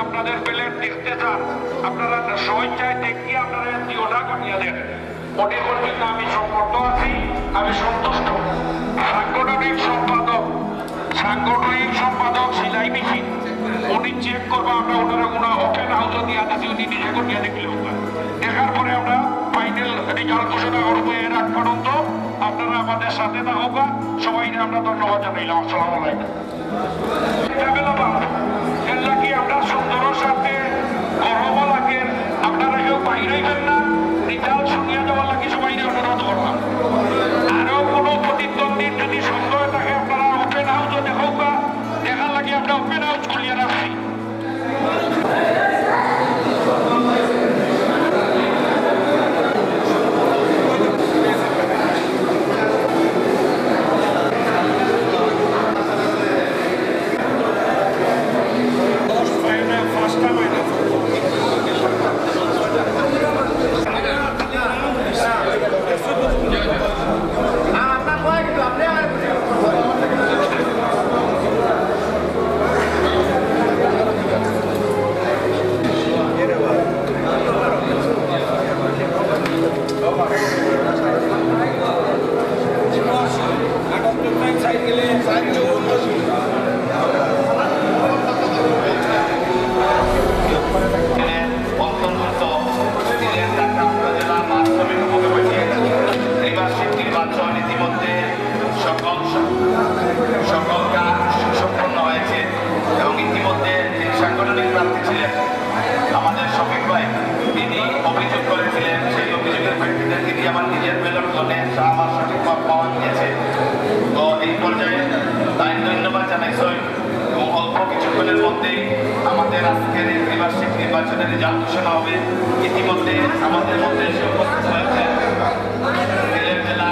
আপনাদের প্লেট দেখতে চান আপনারা স্বেচ্ছায় দেখিয়ে আপনারা দিওটা করিয়ে দেন। মনে করবেন না আমি সম্পর্ক আছি, আমি সন্তুষ্ট। সাংগঠনিক সম্পাদক সিলাই মেশিন উনি চেক করবো, আমরা ওনারা ওপেন হাউস দিয়ে আছি, উনি নিজে করিয়ে দেখলে দেখার পরে আমরা ফাইনাল রেজাল্ট ঘোষণা করবো। এর আগ পর্যন্ত আপনারা আমাদের সাথে না হোক, সবাই আমরা ধন্যবাদ জানাইলাম। আসসালামু আলাইকুম। আমরা সুন্দরের সাথে গরম লাগে, আপনারা কেউ বাইরেবেন না, রেজাল্ট শুনিয়ে দেওয়ার লাগে সবাই অনুরোধ করলাম। আরো কোনো প্রতিদ্বন্দ্বীর যদি সন্দেহ থাকে আপনারা ওপেন হাউসও দেখো, দেখার লাগে আমরা ওপেন হাউস খুলিয়ে রাখছি। আমাদের শফিক ভাই তিনি অভিযোগ করেছিলেন, সেই অভিযোগের প্রেক্ষিতে তিনি আমার নিজের মেলর জন্য আমার সঠিক পাওয়া গিয়েছে। তো এই পর্যায়ে তাই ধন্যবাদ জানাইছই এবং অল্প কিছুক্ষণের মধ্যেই আমাদের আজকের এই ত্রিবার্ষিক নির্বাচনের রেজাল্ট ঘোষণা হবে। ইতিমধ্যে আমাদের মধ্যে এসে উপস্থিত হয়েছে সিলেট জেলা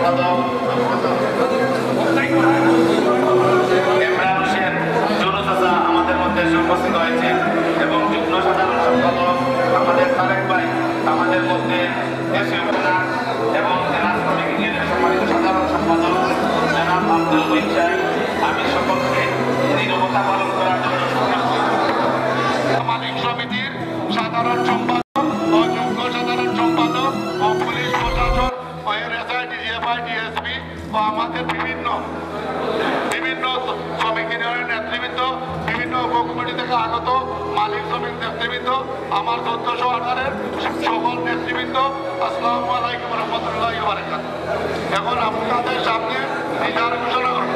সম্পাদক ইমরান হোসেন জুনু চাচা আমাদের মধ্যে উপস্থিত হয়েছেন এবং যুগ্ম সাধারণ সম্পাদক আমাদের তারেক ভাই আমাদের মধ্যে এসে এবং জেলা শ্রমিক ইউনিয়নের সম্মানিত সাধারণ সম্পাদক জনাব আব্দুল মঈন সাহেব, আমি সকলকে নীরবতা পালন করার জন্য মালিক সমিতির সাধারণ সম্পাদক ও যুগ্ম সাধারণ সম্পাদক ও পুলিশ প্রশাসন ও এনএসআই, ডিজিএফআই, ডিএসপি ও আমাদের বিভিন্ন শ্রমিক ইউনিয়নের নেতৃবৃন্দ, বিভিন্ন উপকমিটি থেকে আগত মালিক শ্রমিক নেতৃবৃন্দ, আমার 1418-এর সকল নেতৃবৃন্দ, আসসালামু আলাইকুম রহমতুল্লাহি ওয়া বারাকাতুহু। এখন আপনাদের সামনে বিচার ঘোষণা করব।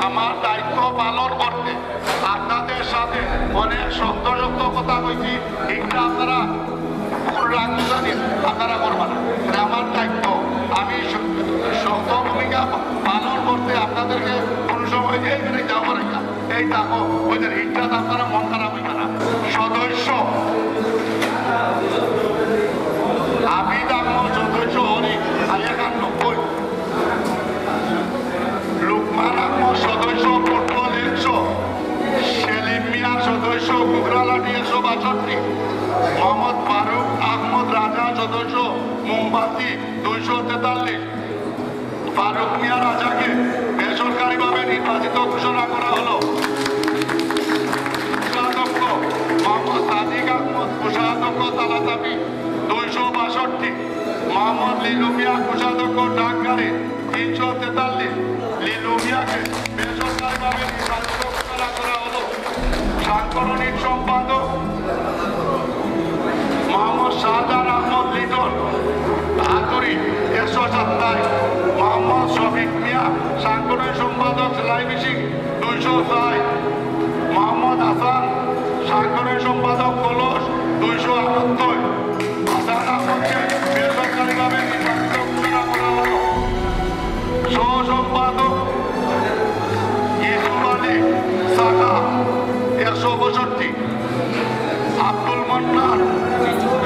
আমার দায়িত্ব পালন করতে আপনাদের সাথে অনেক শক্ত শক্ত কথা কইছি, এইটা আপনারা আপনারা করবেন না। আমার দায়িত্ব, আমি শক্ত ভূমিকা পালন করতে আপনাদেরকে কোন সময় যে এখানে যাবো না, এই দেখো ওইদের ইচ্ছা আপনারা মন খারাপ হইবে না। সদস্য আবিদ আহমদ সদস্য হরি 91, লুকমান আহমদ সদস্য ফুটবল 100, সেলিম মিয়া সদস্য কুকরালাটি 162, মোহাম্মদ ফারুক আহমদ রাজা সদস্য মোমবাতি 243, ফারুক মিয়া রাজাকে বেসরকারিভাবে নির্বাচিত ঘোষণা করা হলো। কোষাধ্যক্ষ মোহাম্মদ সাদিক আহমদ কোষাধ্যক্ষ তালাতাপি 262, মোহাম্মদ লিলু মিয়া কোষাধ্যক্ষ ডাকগাড়ি 343, লিলু মিয়াকে বেসরকারিভাবে নির্বাচিত ঘোষণা করা হলো। সাংগঠনিক সম্পাদক মোহাম্মদ শাহজাহান আহমদ লিটন হাতুরি 127, মোহাম্মদ শফিক মিয়া সাংগঠনিক সম্পাদক সেলাই মেশিন 206, মোহাম্মদ হাসান সাংগঠনিক সম্পাদক কলস 278, হাসান আহমদকে বেসরকারিভাবে নির্বাচিত ঘোষণা করা হলো। সহ সম্পাদক ইসুফ আলী সাকা 162, আব্দুল মান্নান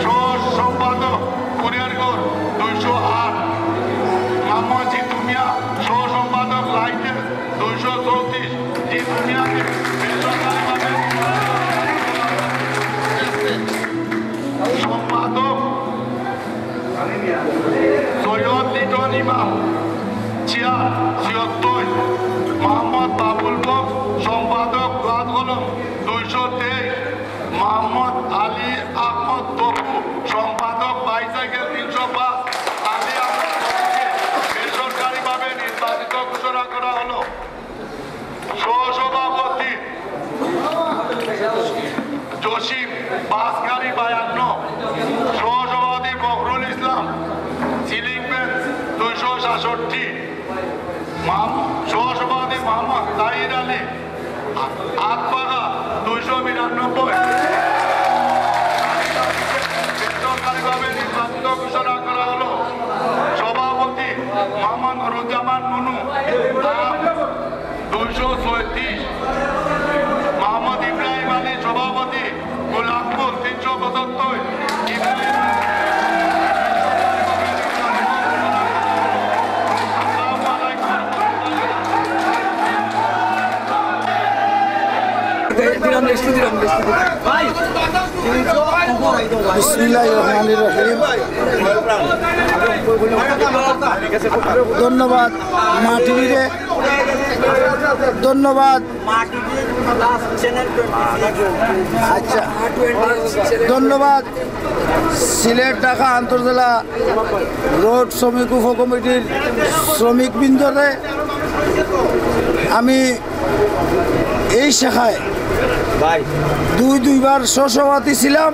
সহ সম্পাদক কুরিয়ারগড় 208, মোহাম্মদ জিতু মিয়া সহ সম্পাদক লাইটের 234, জিতু মিয়াকে বেসরকারিভাবে সম্পাদক সৈয়দ লিটন ইমাম 76, মোহাম্মদ বাবুল বক সম্পাদক গাদ কলম 223, মোহাম্মদ আলী আহমদ তপু সম্পাদক বাইসাইকেল 305, আলী আহমদ তপুকে বেসরকারিভাবে নির্বাচিত ঘোষণা করা হলো। সহসভাপতি জসিম বাসগাড়ি 52, সহসভাপতি ফখরুল ইসলাম সিলিং বেঞ্চ 266, সহসভাপতি মোহাম্মদ তাহির আলী আতবাগা 292, বেসরকারিভাবে নির্বাচিত ঘোষণা করা হলো। সভাপতি মোহাম্মদ নুরুজ্জামান নুনু 236, মোহাম্মদ ইব্রাহিম আলী সভাপতি গোলাপপুর 375, ইব্রাহিম ধন্যবাদ মা টিভিরে, ধন্যবাদ। আচ্ছা, ধন্যবাদ সিলেট ঢাকা আন্তর্জেলা রোড শ্রমিক উপকমিটির শ্রমিকবৃন্দরে। আমি এই শাখায় দুইবার সহসভাপতি ছিলাম,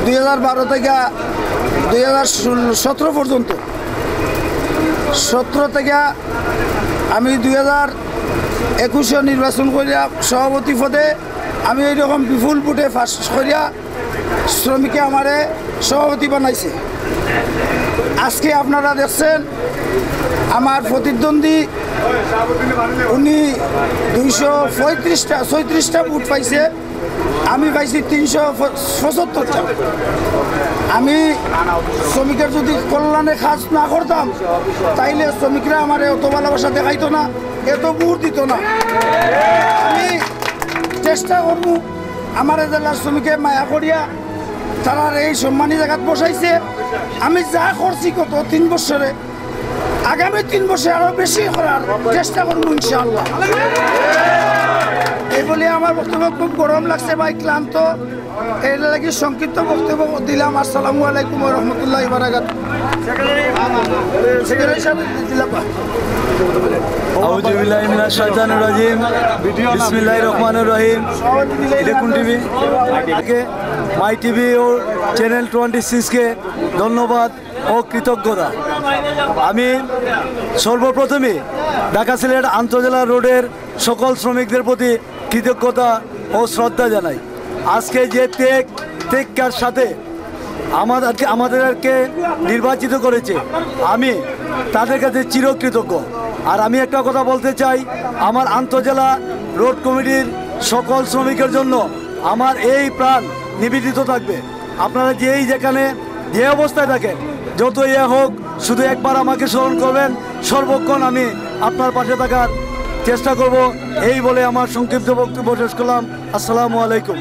2012 থেকে 2017 পর্যন্ত। 17 থেকে আমি 2021 নির্বাচন করিয়া সভাপতি পদে আমি এইরকম বিপুল ভোটে ফার্স্ট করিয়া শ্রমিকে আমারে সভাপতি বানাইছে। আজকে আপনারা দেখছেন আমার প্রতিদ্বন্দ্বী উনি 235টা ভোট পাইছে, আমি পাইছি 375টা। আমি শ্রমিকের যদি কল্যাণে কাজ না করতাম তাইলে শ্রমিকরা আমার এত ভালোবাসা দেখাইতো না, এত ভোট দিত না। আমি চেষ্টা করবো আমার জেলার শ্রমিকে মায়া করিয়া তারা এই সম্মানী জায়গাত বসাইছে। আমি যা করছি কত 3 বছরে, আগামী 3 বছর আরো বেশি করার চেষ্টা করবো ইনশাআল্লাহ। এই বলে আমার বক্তব্য খুব গরম লাগছে ভাই, ক্লান্ত, এর লাগি সংক্ষিপ্ত বক্তব্য দিলাম। আসসালামু আলাইকুম ওয়া রাহমাতুল্লাহি ওয়া বারাকাতুহু। সেক্রেটারি সাহেব দিলাম। আউযু বিল্লাহি মিনাশ শাইতানির রাজিম, বিসমিল্লাহির রহমানির রহিম। দেখুন টিভি কে মাই টিভি ও চ্যানেল 26 ধন্যবাদ ও কৃতজ্ঞতা। আমি সর্বপ্রথমে ঢাকা সিলেট আন্তজেলা রোডের সকল শ্রমিকদের প্রতি কৃতজ্ঞতা ও শ্রদ্ধা জানাই। আজকে যে ত্যাগের সাথে আমাদেরকে নির্বাচিত করেছে, আমি তাদের কাছে চিরকৃতজ্ঞ। আর আমি একটা কথা বলতে চাই, আমার আন্তজেলা রোড কমিটির সকল শ্রমিকের জন্য আমার এই প্রাণ নিবেদিত থাকবে। আপনারা যেখানে যে অবস্থায় থাকেন, যত হোক, শুধু একবার আমাকে স্মরণ করবেন, সর্বক্ষণ আমি আপনার পাশে থাকার চেষ্টা করব। এই বলে আমার সংক্ষিপ্ত বক্তব্য শেষ করলাম। আসসালামু আলাইকুম।